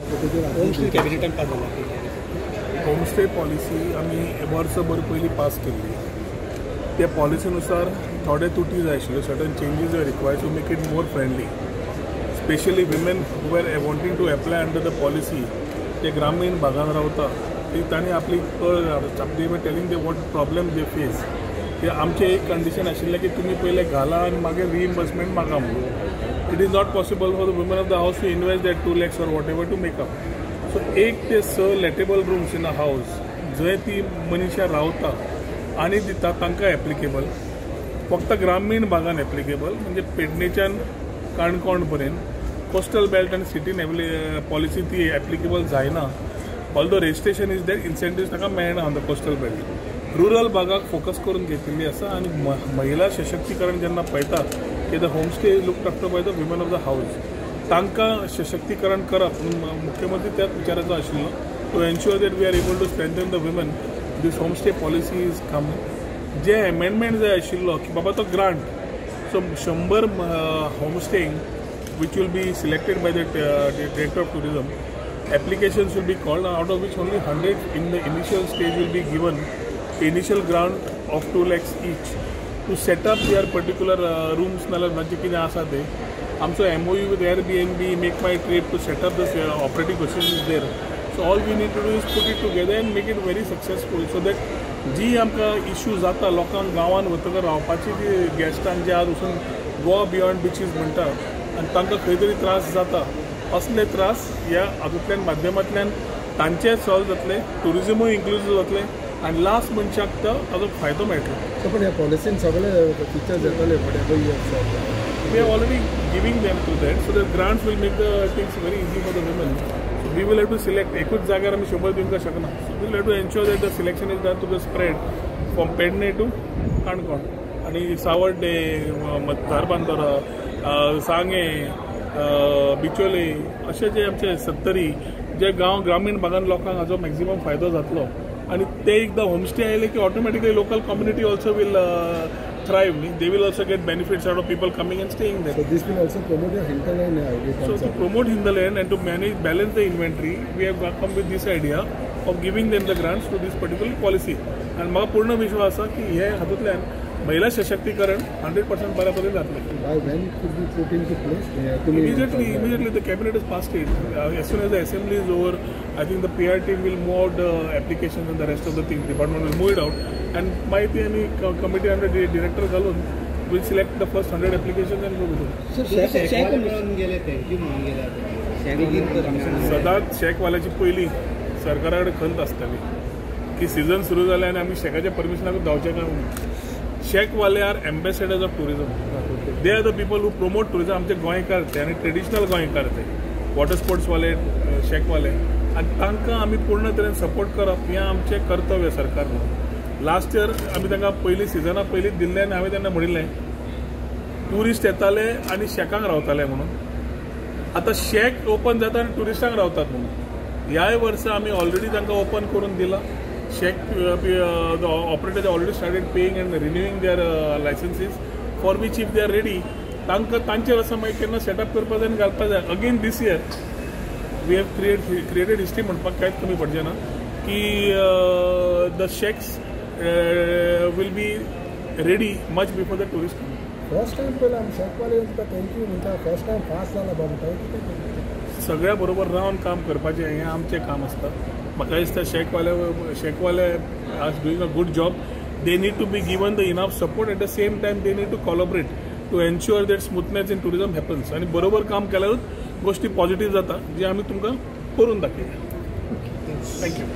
Homestay कॅबिनेटान पास जाला homestay policy आम्ही वर्षभर पयलीं पास केल्ली. त्या पॉलिसीनुसार थोडे तुटी जाय आशिल्ल्यो, certain changes are required to make it more friendly, specially women who are wanting to apply under the policy. ते ग्रामीण भागात रावता ती तांणी आपली they were telling they what problem they face. ते आमचे एक कंडिशन आशिल्लें की तुमी पयले घाला आनी मागीर रिइम्बर्समेंट मागा म्हणून. It is not possible for the woman of the house to invest that 2 lakhs or whatever to make up. So 1 ते 6 लेटेबल रूम्स इन अ हाऊस जंय ती मनशा रावता आनी दिता तांकां एप्लिकेबल. फक्त ग्रामीण भागान एप्लिकेबल, म्हणजे पेडणेच्यान काणकोण पर्यंत. कोस्टल बेल्ट आनी सिटीन पॉलिसी ती एप्लिकेबल जायना. Although registration is that, incentives ताका मेळना on the coastal belt. Rural भागाक फोकस करून घेतिल्ली आसा. आनी महिला सशक्तीकरण जेन्ना पळयता की the homestay looked after by the women of the house, तांकां सशक्तीकरण करप मुख्यमंत्री त्याच विचाराचो आशिल्लो to ensure that we are able to strengthen the women. This homestay policy is come. जे एमेंडमेंट जाय आशिल्लो की बाबा तो grant, so 100 होमस्टेइंग which will be selected by the Director of Tourism. Applications will be called, out of which only 100 in the initial stage will be given initial grant of 2 lakhs each to set up their particular rooms. म्हणजे कितें आसा ते आमचो MOU with Airbnb, Make My Trip to set up this operating procedure is there. So all we need to do is put it together and make it very successful, so that जी आमकां issue जाता लोकांक गांवांत वतकर रावपाची जी गेस्टांक जे आज वचून Goa beyond beaches म्हणटा आनी तांकां खंय तरी त्रास जाता, असले त्रास ह्या हातूंतल्यान माध्यमांतल्यान तांचे सॉल्व जातले, टुरिजमूय इन्क्लुजीव जातले आनी लास्ट मनशाक ताजो फायदो मेळटलो. सो पण ह्या पॉलिसीन सगळे फीचर्स येतले we are already giving them to that, so that grants will make the things very easy for the women. So we will have to select. एकूच जाग्यार आमी 100 दिवंक शकना. So we will have to ensure that the selection is done to the spread from Pernem to Canacona आनी सावर्डे, धारबांदोरा, सांगे, बिचोले अशे जे आमचे 70 जे गांव ग्रामीण भागांत लोकांक हाजो मॅक्झिमम फायदो जातलो. आनी ते एकदां होमस्टे आयले की automatically local community also will thrive. They will also get benefits out of people coming and staying there. So this will also promote your hinterland. So to promote hinterland and to balance the inventory, we have come with this idea of giving them the grants to this particular policy. And म्हाका पूर्ण विश्वास आसा की हे हातूंतल्यान महिला सशक्तीकरण 100% बऱ्या पद्धतीन जातलें. By when could be put into place? Immediately the cabinet has passed it. As soon as the assembly is over, I think the PR team will move out the applications and the rest of the things. Department will move it out. And माहिती आम्ही committee under the director घालून will select the first 100 applications and go with it. सदांच शेकवाल्याची पयली सरकारा कडेन खंत आसताली की सीजन सुरू जाले आनी आमी शेकाच्या परमिशनाक धांवचे काय म्हणून. शेकवाले are ambassadors of tourism. They are the people who promote tourism. आमचे गोंयकार ते आनी ट्रेडिशनल गोंयकार ते वॉटर स्पोर्ट्स वाले, शेकवाले, आनी तांकां आमी पूर्ण तरेन सपोर्ट करप हें आमचें कर्तव्य सरकार म्हणून. लास्ट इयर आमी तांकां पयली सिजना पयलींच दिल्लें आनी हांवें तेन्ना म्हणिल्लें ट्युरिस्ट येताले आनी शेकांक रावताले म्हणून. आतां शेक ओपन जाता आनी ट्युरिस्टांक रावतात म्हणून. ह्याय वर्सा आमी ऑलरेडी तांकां ओपन करून दिलां. Shake the operators already started paying and renewing their licenses, for which if they are ready तांकां तांचे वर्सा मागीर केन्ना सेटअप करपा जाय आनी घालपा जाय. Again this year we have created history म्हणपाक कांयच कमी पडचें ना की the shacks will be ready much before the tourist come. First time पयलें आमी शेकवाले तुका थँक्यू म्हणटा. फर्स्ट टायम पास जाला बाबा. सगळ्या बरोबर रावन काम करपाचें हें आमचें काम आसता. म्हाका दिसता शेकवाले are doing a good job. They need to be given the enough support. At the same time they need to collaborate to ensure that smoothness in tourism happens. आनी बरोबर काम केल्यारूच गोष्टी पॉझिटिव्ह जाता, जी आमी तुमकां करून दाखयल्या. थँक्यू.